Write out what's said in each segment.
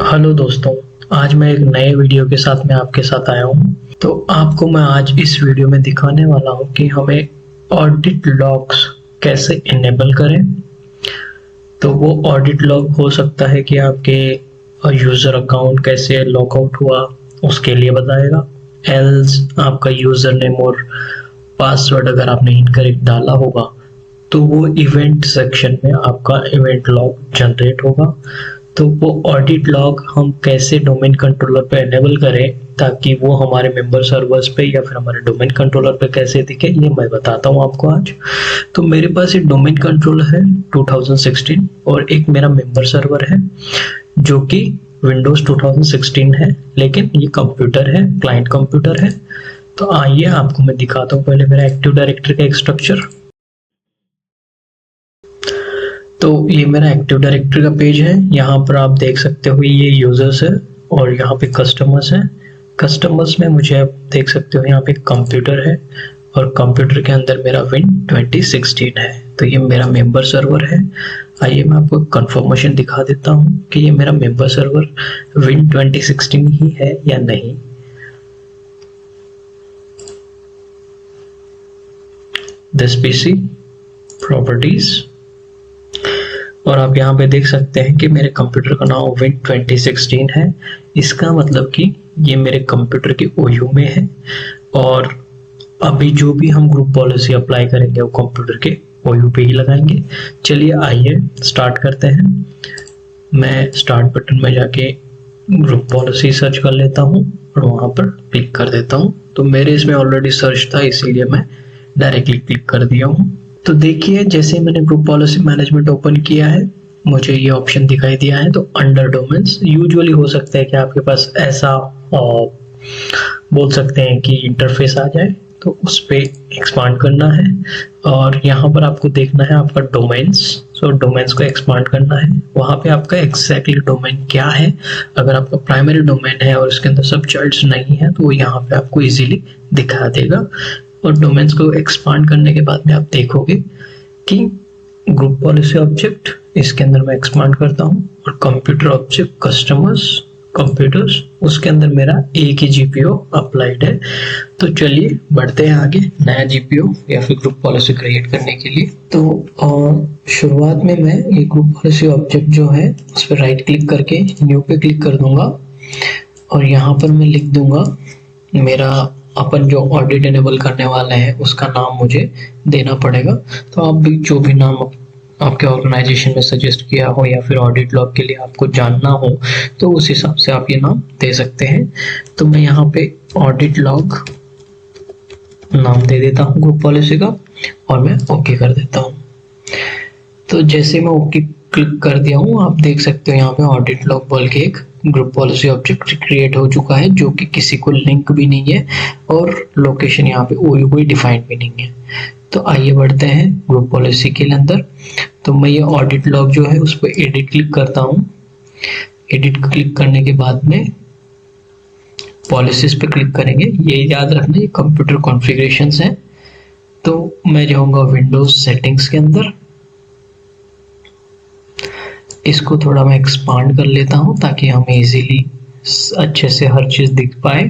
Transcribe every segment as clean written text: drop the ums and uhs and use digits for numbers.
Hello दोस्तों, आज मैं एक नए वीडियो के साथ में आपके साथ आया हूँ। तो आपको मैं आज इस वीडियो में दिखाने वाला हूँ कि हमें ऑडिट लॉग्स कैसे इनेबल करें। तो वो ऑडिट लॉग हो सकता है कि आपके यूज़र अकाउंट कैसे लॉगआउट हुआ उसके लिए बताएगा, एल्स आपका यूज़र नेम और पासवर्ड अगर आपने इनकरेक्ट डाला होगा तो वो इवेंट सेक्शन में आपका इवेंट लॉग जनरेट होगा। तो वो ऑडिट लॉग हम कैसे डोमेन कंट्रोलर पे एनेबल करें ताकि वो हमारे मेंबर सर्वर्स पे या फिर हमारे डोमेन कंट्रोलर पे कैसे दिखे, ये मैं बताता हूँ आपको आज। तो मेरे पास एक डोमेन कंट्रोलर है 2016 और एक मेरा मेंबर सर्वर है जो कि विंडोज 2016 है, लेकिन ये कंप्यूटर है, क्लाइंट कंप्यूटर है। तो आइए आपको मैं दिखाता हूँ पहले मेरा एक्टिव डायरेक्टरी का एक स्ट्रक्चर। तो ये मेरा एक्टिव डायरेक्टरी का पेज है। यहाँ पर आप देख सकते हो ये यूजर्स है और यहाँ पे कस्टमर्स है। कस्टमर्स में मुझे आप देख सकते हो यहाँ पे कंप्यूटर है और कंप्यूटर के अंदर मेरा विन 2016 है। तो ये मेरा मेंबर सर्वर है। आइए मैं आपको कंफर्मेशन दिखा देता हूँ कि ये मेरा मेंबर सर्वर विन 2016 ही है या नहीं। दिस पीसी प्रॉपर्टीज, और आप यहाँ पे देख सकते हैं कि मेरे कंप्यूटर का नाम विन 2016 है। इसका मतलब कि ये मेरे कंप्यूटर के ओयू में है और अभी जो भी हम ग्रुप पॉलिसी अप्लाई करेंगे वो कंप्यूटर के ओयू पे ही लगाएंगे। चलिए आइए स्टार्ट करते हैं। मैं स्टार्ट बटन में जाके ग्रुप पॉलिसी सर्च कर लेता हूँ और वहाँ पर क्लिक कर देता हूँ। तो मेरे इसमें ऑलरेडी सर्च था इसीलिए मैं डायरेक्टली क्लिक कर दिया हूँ। तो देखिए जैसे मैंने ग्रुप पॉलिसी मैनेजमेंट ओपन किया है मुझे ये ऑप्शन दिखाई दिया है। तो अंडर डोमेन्स यूजुअली हो सकता है कि आपके पास ऐसा बोल सकते हैं कि इंटरफेस आ जाए, तो उस पे एक्सपांड करना है और यहाँ पर आपको देखना है आपका डोमेन्स। सो डोमेन्स को एक्सपांड करना है। वहाँ पे आपका एग्जैक्टली डोमेन क्या है। अगर आपका प्राइमरी डोमेन है और इसके अंदर सब चार्ट्स नहीं है तो वो यहाँ पे आपको इजीली दिखा देगा। और डोमेन्स को एक्सपांड करने के बाद में आप देखोगे कि ग्रुप पॉलिसी ऑब्जेक्ट इसके अंदर मैं एक्सपांड करता हूँ और कंप्यूटर ऑब्जेक्ट कस्टमर्स कंप्यूटर्स उसके अंदर मेरा एक ही जीपीओ अप्लाइड है। तो चलिए बढ़ते हैं आगे नया जीपीओ या फिर ग्रुप पॉलिसी क्रिएट करने के लिए। तो शुरुआत में मैं ये ग्रुप पॉलिसी ऑब्जेक्ट जो है उस पर राइट क्लिक करके न्यू पे क्लिक कर दूंगा और यहाँ पर मैं लिख दूंगा मेरा अपन जो ऑडिट एनेबल करने वाले हैं उसका नाम मुझे देना पड़ेगा। तो आप भी जो भी नाम आपके ऑर्गेनाइजेशन में सजेस्ट किया हो या फिर ऑडिट लॉग के लिए आपको जानना हो तो उस हिसाब से आप ये नाम दे सकते हैं। तो मैं यहाँ पे ऑडिट लॉग नाम दे देता हूँ ग्रुप पॉलिसी का और मैं ओके कर देता हूँ। तो जैसे मैं ओके क्लिक कर दिया हूँ आप देख सकते हो यहाँ पे ऑडिट लॉग बोल के एक ग्रुप पॉलिसी ऑब्जेक्ट क्रिएट हो चुका है जो कि किसी को लिंक भी नहीं है और लोकेशन यहाँ पे ओयू कोई डिफाइंड भी नहीं है। तो आइए बढ़ते हैं ग्रुप पॉलिसी के अंदर। तो मैं ये ऑडिट लॉग जो है उस पर एडिट क्लिक करता हूँ। एडिट क्लिक करने के बाद में पॉलिसीज पे क्लिक करेंगे। ये याद रखना ये कंप्यूटर कॉन्फ़िगरेशंस हैं। तो मैं जाऊँगा विंडोज सेटिंग्स के अंदर, इसको थोड़ा मैं एक्सपांड कर लेता हूं ताकि हमें इजीली अच्छे से हर चीज दिख पाए।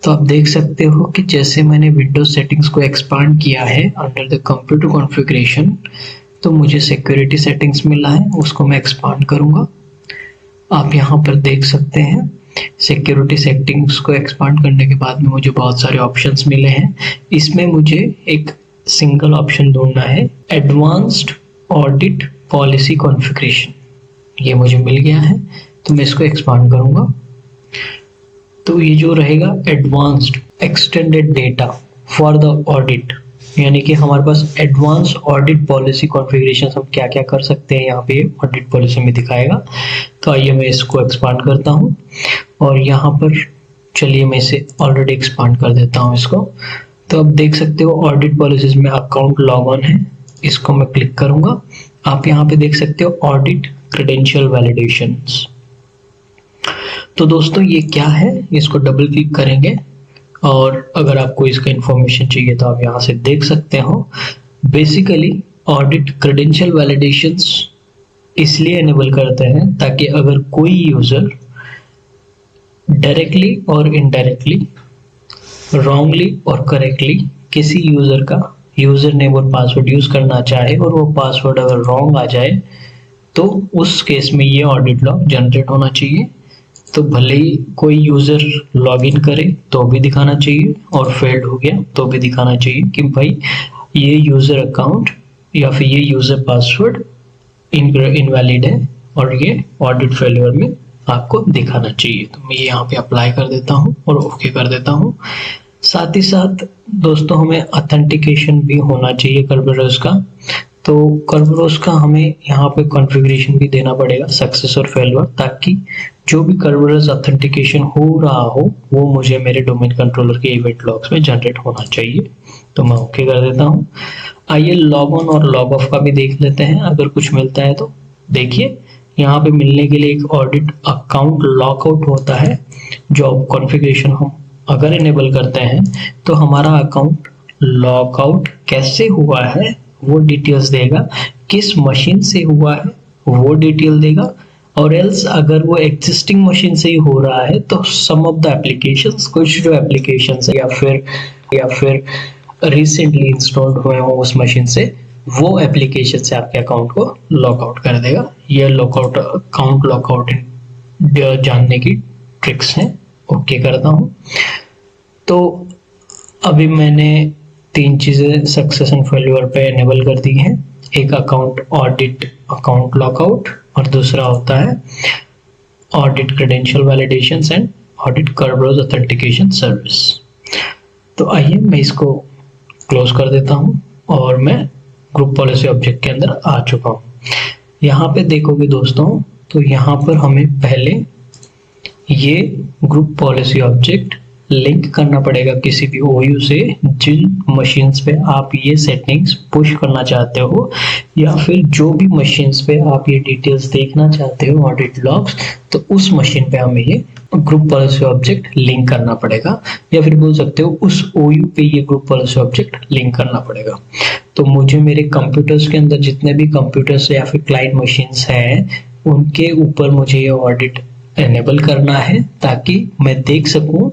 तो आप देख सकते हो कि जैसे मैंने विंडोज सेटिंग्स को एक्सपांड किया है अंडर द कंप्यूटर कॉन्फ़िगरेशन तो मुझे सिक्योरिटी सेटिंग्स मिला है, उसको मैं एक्सपांड करूंगा। आप यहाँ पर देख सकते हैं सिक्योरिटी सेटिंग्स को एक्सपांड करने के बाद में मुझे बहुत सारे ऑप्शंस मिले हैं। इसमें मुझे एक सिंगल ऑप्शन ढूंढना है, एडवांस्ड ऑडिट पॉलिसी कॉन्फ़िगरेशन। ये मुझे मिल गया है तो मैं इसको एक्सपांड करूंगा। तो ये जो रहेगा advanced extended data for the audit, यानी कि हमारे पास एडवांस ऑडिट पॉलिसी कॉन्फ़िगरेशन हम क्या क्या कर सकते हैं यहाँ पे ऑडिट पॉलिसी में दिखाएगा। तो आइए मैं इसको एक्सपांड करता हूँ और यहाँ पर चलिए मैं इसे ऑलरेडी एक्सपांड कर देता हूँ इसको। तो आप देख सकते हो ऑडिट पॉलिसीज में अकाउंट लॉग ऑन है, इसको मैं क्लिक करूंगा। आप यहाँ पे देख सकते हो ऑडिट क्रेडेंशियल वैलिडेशंस। तो दोस्तों ये क्या है, इसको डबल क्लिक करेंगे और अगर आपको इसका इंफॉर्मेशन चाहिए तो आप यहाँ से देख सकते हो। बेसिकली ऑडिट क्रेडेंशियल वैलिडेशंस इसलिए इनेबल करते हैं ताकि अगर कोई यूजर डायरेक्टली और इनडायरेक्टली, रॉन्गली और करेक्टली किसी यूजर का यूजर नेम और पासवर्ड यूज करना चाहे और वो पासवर्ड अगर रॉन्ग आ जाए तो उस केस में ये ऑडिट लॉग जनरेट होना चाहिए। तो भले ही कोई यूजर लॉगिन करे तो भी दिखाना चाहिए और फेल्ड हो गया तो भी दिखाना चाहिए कि भाई ये यूजर अकाउंट या फिर ये यूजर पासवर्ड इनवैलिड है और ये ऑडिट फेल्यूर में आपको दिखाना चाहिए। तो मैं यहाँ पे अप्लाई कर देता हूँ और ओके कर देता हूँ। साथ ही साथ दोस्तों हमें ऑथेंटिकेशन भी होना चाहिए कर्बरोस का। तो कर्बरोस का हमें यहाँ पे कॉन्फ़िगरेशन भी देना पड़ेगा सक्सेस और फेल्यूर, ताकि जो भी कर्बरोस ऑथेंटिकेशन हो रहा हो वो मुझे मेरे डोमेन कंट्रोलर के इवेंट लॉग्स में जनरेट होना चाहिए। तो मैं ओके कर देता हूँ। आइए लॉग ऑन और लॉग ऑफ का भी देख लेते हैं अगर कुछ मिलता है तो। देखिए यहाँ पे मिलने के लिए एक ऑडिट अकाउंट लॉकआउट होता है। जो कॉन्फ़िगरेशन हम अगर इनेबल करते हैं तो हमारा अकाउंट लॉकआउट कैसे हुआ है वो डिटेल्स देगा, किस मशीन से हुआ है वो डिटेल देगा, और एल्स अगर वो एग्जिस्टिंग मशीन से ही हो रहा है तो सम ऑफ द एप्लीकेशंस, कुछ जो एप्लीकेशंस है या फिर रिसेंटली इंस्टॉल्ड हुए हो उस मशीन से, वो एप्लीकेशन से आपके अकाउंट को लॉकआउट कर देगा। ये लॉकआउट अकाउंट लॉकआउट जानने की ट्रिक्स हैं। ओके करता हूँ। तो अभी मैंने 3 चीज़ें सक्सेस एंड फेल्यूर पे इनेबल कर दी हैं। एक अकाउंट ऑडिट अकाउंट लॉकआउट और दूसरा होता है audit credential validations and audit Kerberos authentication service. तो आइए मैं इसको क्लोज कर देता हूँ और मैं ग्रुप पॉलिसी ऑब्जेक्ट के अंदर आ चुका हूँ। यहाँ पे देखोगे दोस्तों तो यहाँ पर हमें पहले ये ग्रुप पॉलिसी ऑब्जेक्ट लिंक करना पड़ेगा किसी भी ओयू से जिन मशीन्स पे आप ये सेटिंग्स पुश करना चाहते हो, या फिर जो भी मशीन्स पे आप ये डिटेल्स देखना चाहते हो ऑडिट लॉग्स, तो उस मशीन पे हमें ये ग्रुप पॉलिसी ऑब्जेक्ट लिंक करना पड़ेगा, या फिर बोल सकते हो उस ओयू पे ये ग्रुप पॉलिसी ऑब्जेक्ट लिंक करना पड़ेगा। तो मुझे मेरे कंप्यूटर्स के अंदर जितने भी कंप्यूटर्स या फिर क्लाइंट मशीन्स हैं उनके ऊपर मुझे ये ऑडिट एनेबल करना है, ताकि मैं देख सकूं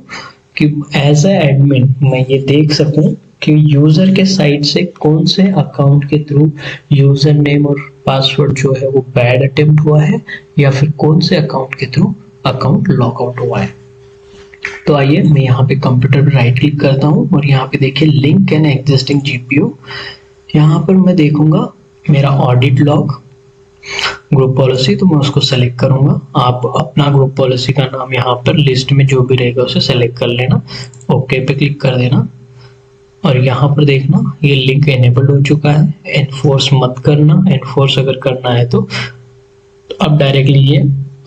कि एज ए एडमिन मैं ये देख सकूं कि यूजर के साइड से कौन से अकाउंट के थ्रू यूजर नेम और पासवर्ड जो है वो बैड अटेम्प्ट हुआ है, या फिर कौन से अकाउंट के थ्रू अकाउंट लॉकआउट हुआ है। तो आइए मैं यहाँ पे कंप्यूटर पे राइट क्लिक करता हूँ और यहाँ पे देखिए लिंक एन एग्जिस्टिंग जीपीयू। यहाँ पर मैं देखूंगा मेरा ऑडिट लॉग ग्रुप पॉलिसी, तो मैं उसको सेलेक्ट करूंगा। आप अपना ग्रुप पॉलिसी का नाम यहाँ पर लिस्ट में जो भी रहेगा उसे सेलेक्ट कर लेना, ओके पे क्लिक कर देना, और यहाँ पर देखना ये लिंक एनेबल्ड हो चुका है। एनफोर्स मत करना, एनफोर्स अगर करना है तो आप डायरेक्टली ये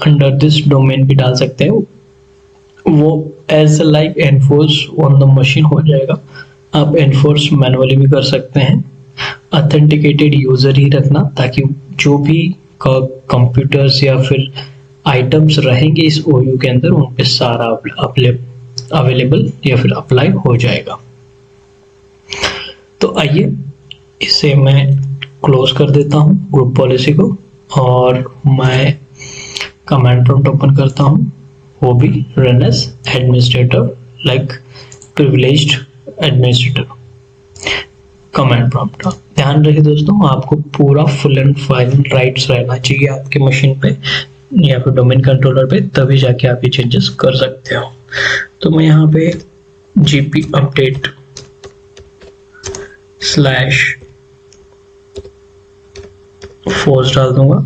अंडर दिस डोमेन भी डाल सकते हैं, वो as like enforce on the machine हो जाएगा। आप एनफोर्स मैनुअली भी कर सकते हैं। ऑथेंटिकेटेड यूजर ही रखना, ताकि जो भी कंप्यूटर्स या फिर आइटम्स रहेंगे इस ओयू के अंदर उन पे सारा अवेलेबल या फिर अप्लाई हो जाएगा। तो आइए इसे मैं क्लोज कर देता हूँ ग्रुप पॉलिसी को, और मैं कमांड प्रॉम्प्ट ओपन करता हूँ, वो भी run as administrator like privileged administrator command prompt. ध्यान रहे दोस्तों आपको पूरा फुल एंड फाइनल राइट्स रहना चाहिए आपके मशीन पे या फिर डोमेन कंट्रोलर पे, तभी जाके आप ये चेंजेस कर सकते हो। तो मैं यहाँ पे जीपी अपडेट /force डाल दूंगा।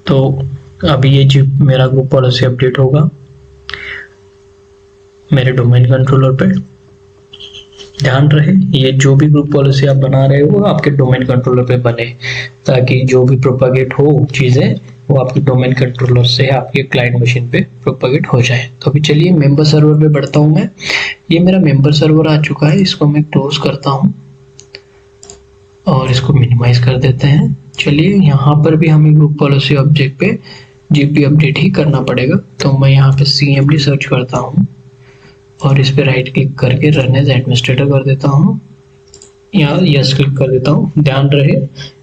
तो अभी ये मेरा ग्रुप पॉलिसी अपडेट होगा मेरे डोमेन कंट्रोलर पे। ध्यान रहे ये जो भी ग्रुप पॉलिसी आप बना रहे हो आपके डोमेन कंट्रोलर पे बने, ताकि जो भी प्रोपागेट हो चीजें वो आपके डोमेन कंट्रोलर से आपके क्लाइंट मशीन पे प्रोपागेट हो जाए। तो अभी चलिए मेंबर सर्वर पे बढ़ता हूँ मैं। ये मेरा मेंबर सर्वर आ चुका है, इसको मैं क्लोज करता हूँ और इसको मिनिमाइज कर देते हैं। चलिए यहाँ पर भी हमें ग्रुप पॉलिसी ऑब्जेक्ट पे जीपी अपडेट ही करना पड़ेगा। तो मैं यहाँ पे CMD सर्च करता हूँ और इस पे राइट क्लिक करके रन एज एडमिनिस्ट्रेटर कर देता हूँ। यहाँ यस क्लिक कर देता हूँ। ध्यान रहे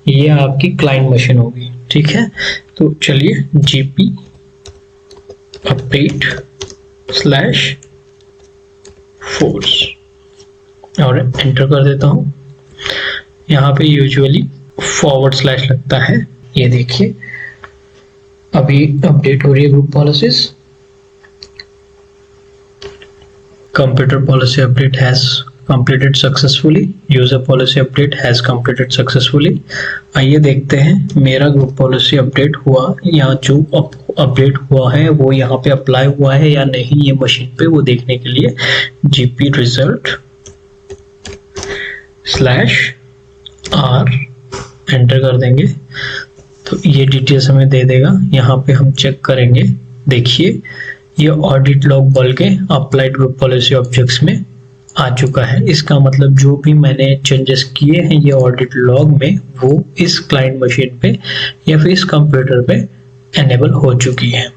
ये आपकी क्लाइंट मशीन होगी, ठीक है। तो चलिए gp अपडेट /force और एंटर कर देता हूँ। यहाँ पे यूजुअली / लगता है, ये देखिए अभी अपडेट हो रही है group policies. Computer policy update has completed successfully, user policy update has completed successfully। आइए देखते हैं मेरा ग्रुप पॉलिसी अपडेट हुआ या जो अपडेट हुआ है वो यहाँ पे अप्लाई हुआ है या नहीं ये मशीन पे, वो देखने के लिए gp result /r एंटर कर देंगे तो ये डिटेल्स हमें दे देगा। यहाँ पे हम चेक करेंगे, देखिए ये ऑडिट लॉग बोल के अप्लाइड ग्रुप पॉलिसी ऑब्जेक्ट्स में आ चुका है। इसका मतलब जो भी मैंने चेंजेस किए हैं ये ऑडिट लॉग में, वो इस क्लाइंट मशीन पे या फिर इस कंप्यूटर पे एनेबल हो चुकी है।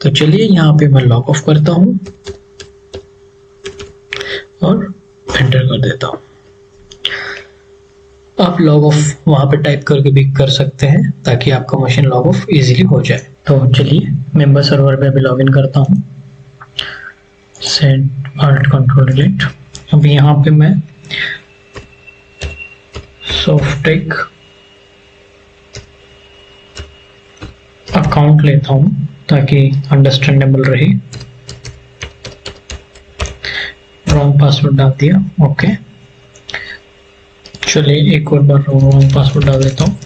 तो चलिए यहाँ पे मैं लॉग ऑफ करता हूँ और एंटर कर देता हूँ। आप लॉग ऑफ वहां पे टाइप करके भी कर सकते हैं ताकि आपका मशीन लॉग ऑफ इजीली हो जाए। तो चलिए मेंबर सर्वर पे अभी लॉगिन करता हूँ। Set alt control delete। अभी यहाँ पे मैं सॉफ्टेक अकाउंट लेता हूँ ताकि अंडरस्टैंडेबल रहे। रॉन्ग पासवर्ड डाल दिया, ओके। चलिए एक और बार रॉन्ग पासवर्ड डाल देता हूँ।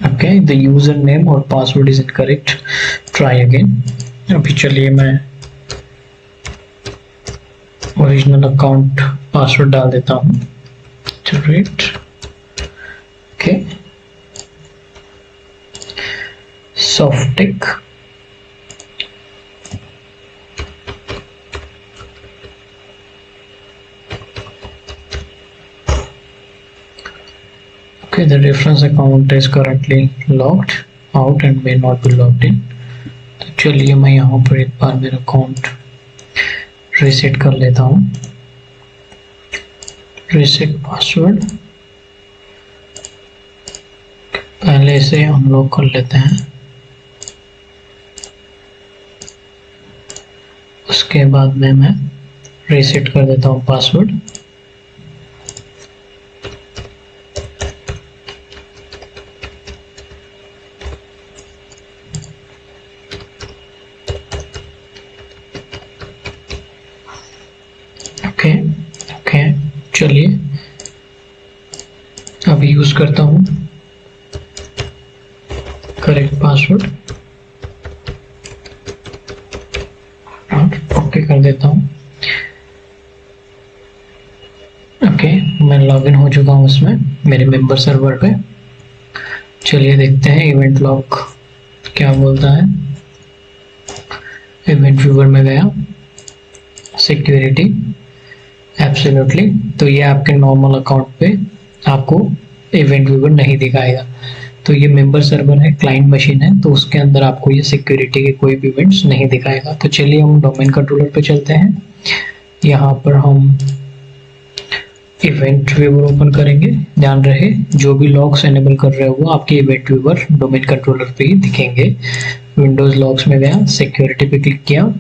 ओके, द यूजर नेम और password is incorrect, try again. अभी चलिए मैं ओरिजिनल अकाउंट पासवर्ड डाल देता हूँ। Right, okay. Softech okay, the reference account is currently logged out and may not be logged in। तो चलिए मैं यहाँ पर एक बार मेरा अकाउंट रीसेट कर लेता हूँ। रीसेट पासवर्ड पहले से हम लोग कर लेते हैं, उसके बाद में मैं रीसेट कर देता हूँ पासवर्ड। ओके, चलिए अब यूज करता हूँ करेक्ट पासवर्ड और ओके कर देता हूँ। ओके, मैं लॉगिन हो चुका हूँ उसमें मेरे मेंबर सर्वर पे। चलिए देखते हैं इवेंट लॉग क्या बोलता है। इवेंट व्यूअर में गया, सिक्योरिटी एब्सोल्युटली, तो ये आपके नॉर्मल अकाउंट पे आपको इवेंट व्यूअर नहीं दिखाएगा। तो ये मेंबर सर्वर है, क्लाइंट मशीन है, तो उसके अंदर आपको ये सिक्योरिटी के कोई भी इवेंट्स नहीं दिखाएगा। तो चलिए हम डोमेन कंट्रोलर पे चलते हैं। यहाँ पर हम इवेंट व्यूअर ओपन करेंगे। ध्यान रहे जो भी लॉग्स एनेबल कर रहे हो वो आपके इवेंट व्यूअर डोमेन कंट्रोलर पे ही दिखेंगे। विंडोज लॉग्स में गया, सिक्योरिटी पे क्लिक किया।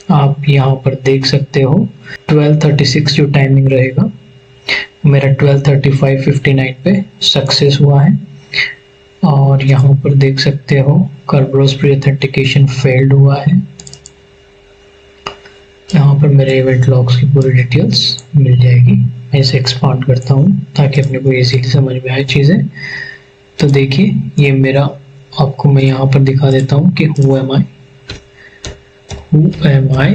आप यहाँ पर देख सकते हो 12:36 जो टाइमिंग रहेगा, मेरा 12:35:59 पे सक्सेस हुआ है। और यहाँ पर देख सकते हो Kerberos प्री ऑथेंटिकेशन फेल्ड हुआ है। यहाँ पर मेरे इवेंट लॉग्स की पूरी डिटेल्स मिल जाएगी। मैं इसे एक्सपांड करता हूँ ताकि अपने को इजीली समझ में आए चीज़ें। तो देखिए ये मेरा, आपको मैं यहाँ पर दिखा देता हूँ कि हु एम आई,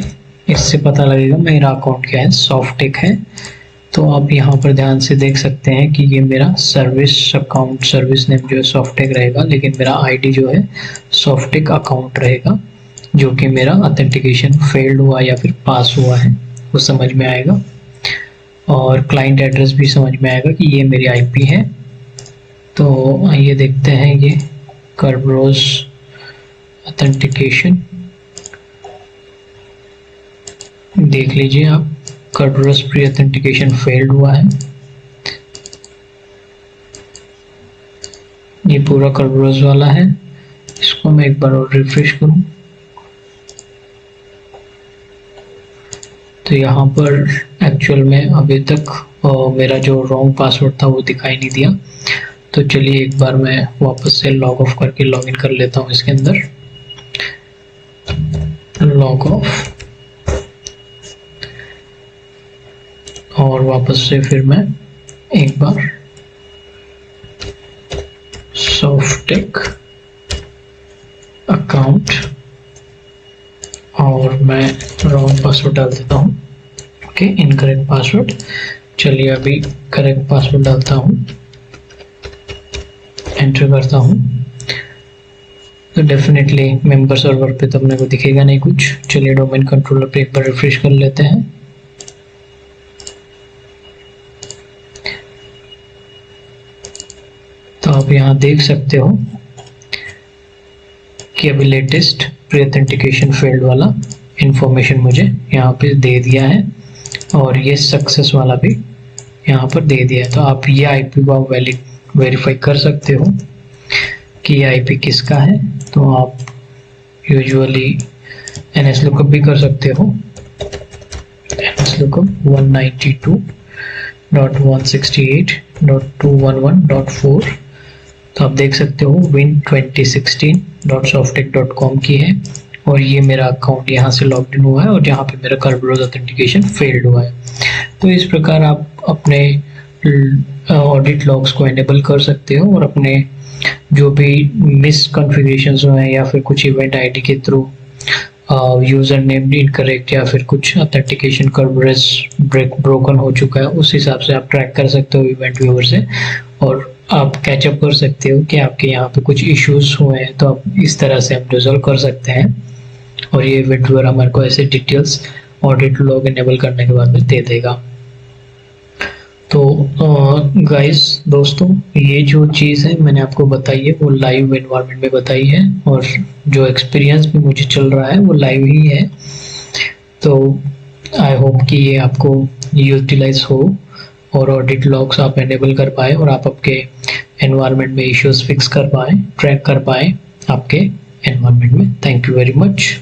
इससे पता लगेगा मेरा अकाउंट क्या है, सॉफ्टेक है। तो आप यहाँ पर ध्यान से देख सकते हैं कि ये मेरा सर्विस अकाउंट, सर्विस नेम जो है सॉफ्टेक रहेगा, लेकिन मेरा आईडी जो है सॉफ्टेक अकाउंट रहेगा, जो कि मेरा ऑथेंटिकेशन फेल्ड हुआ या फिर पास हुआ है वो समझ में आएगा। और क्लाइंट एड्रेस भी समझ में आएगा कि ये मेरी आईपी है। तो आइए देखते हैं ये Kerberos ऑथेंटिकेशन, देख लीजिए आप, Kerberos प्री ऑथेंटिकेशन फेल्ड हुआ है। ये पूरा कर्ब्रोज वाला है। इसको मैं एक बार और रिफ्रेश करूं तो यहाँ पर एक्चुअल में अभी तक मेरा जो रॉन्ग पासवर्ड था वो दिखाई नहीं दिया। तो चलिए एक बार मैं वापस से लॉग ऑफ करके लॉग इन कर लेता हूँ इसके अंदर। लॉग ऑफ, और वापस से फिर मैं एक बार सॉफ्टेक अकाउंट, और मैं रॉन्ग पासवर्ड डाल देता हूँ। Okay, incorrect password. चलिए अभी करेक्ट पासवर्ड डालता हूँ, एंटर करता हूँ। तो डेफिनेटली मेंबर सर्वर पे तो अपने को दिखेगा नहीं कुछ। चलिए डोमेन कंट्रोलर पे एक बार रिफ्रेश कर लेते हैं। तो आप यहाँ देख सकते हो कि अभी लेटेस्ट प्री ऑथेंटिकेशन फेल्ड वाला इंफॉर्मेशन मुझे यहाँ पे दे दिया है, और ये सक्सेस वाला भी यहाँ पर दे दिया है। तो आप ये आईपी को वैलिड वेरीफाई कर सकते हो कि ये आईपी किसका है। तो आप यूजुअली एनएस लुकअप भी कर सकते हो। NS lookup 192.168.211.4। तो आप देख सकते हो win2016.softeck.com की है, और ये मेरा अकाउंट यहाँ से लॉग इन हुआ है, और जहाँ पे मेरा कर्ब्रोज ऑथेंटिकेशन फेल्ड हुआ है। तो इस प्रकार आप अपने ऑडिट लॉग्स को एनेबल कर सकते हो, और अपने जो भी मिस कॉन्फ़िगरेशंस हुए हैं या फिर कुछ इवेंट आईडी के थ्रू यूज़र नेम इनकरेक्ट या फिर कुछ ऑथेंटिकेशन कर्ब्रोज ब्रोकन हो चुका है, उस हिसाब से आप ट्रैक कर सकते हो इवेंट व्यूअर से, और आप कैचअप कर सकते हो कि आपके यहाँ पे कुछ इश्यूज हुए हैं। तो आप इस तरह से आप रिजॉल्व कर सकते हैं, और ये इवेंट व्यूअर हमारे को ऐसे डिटेल्स ऑडिट लॉग एनेबल करने के बाद में दे देगा। तो गाइस दोस्तों, ये जो चीज़ है मैंने आपको बताई है वो लाइव एनवायरनमेंट में बताई है, और जो एक्सपीरियंस भी मुझे चल रहा है वो लाइव ही है। तो आई होप कि ये आपको यूटिलाइज हो और ऑडिट लॉग्स आप एनेबल कर पाए, और आप आपके एनवायरनमेंट में इश्यूज फिक्स कर पाए, ट्रैक कर पाए आपके एनवायरनमेंट में। Thank you very much.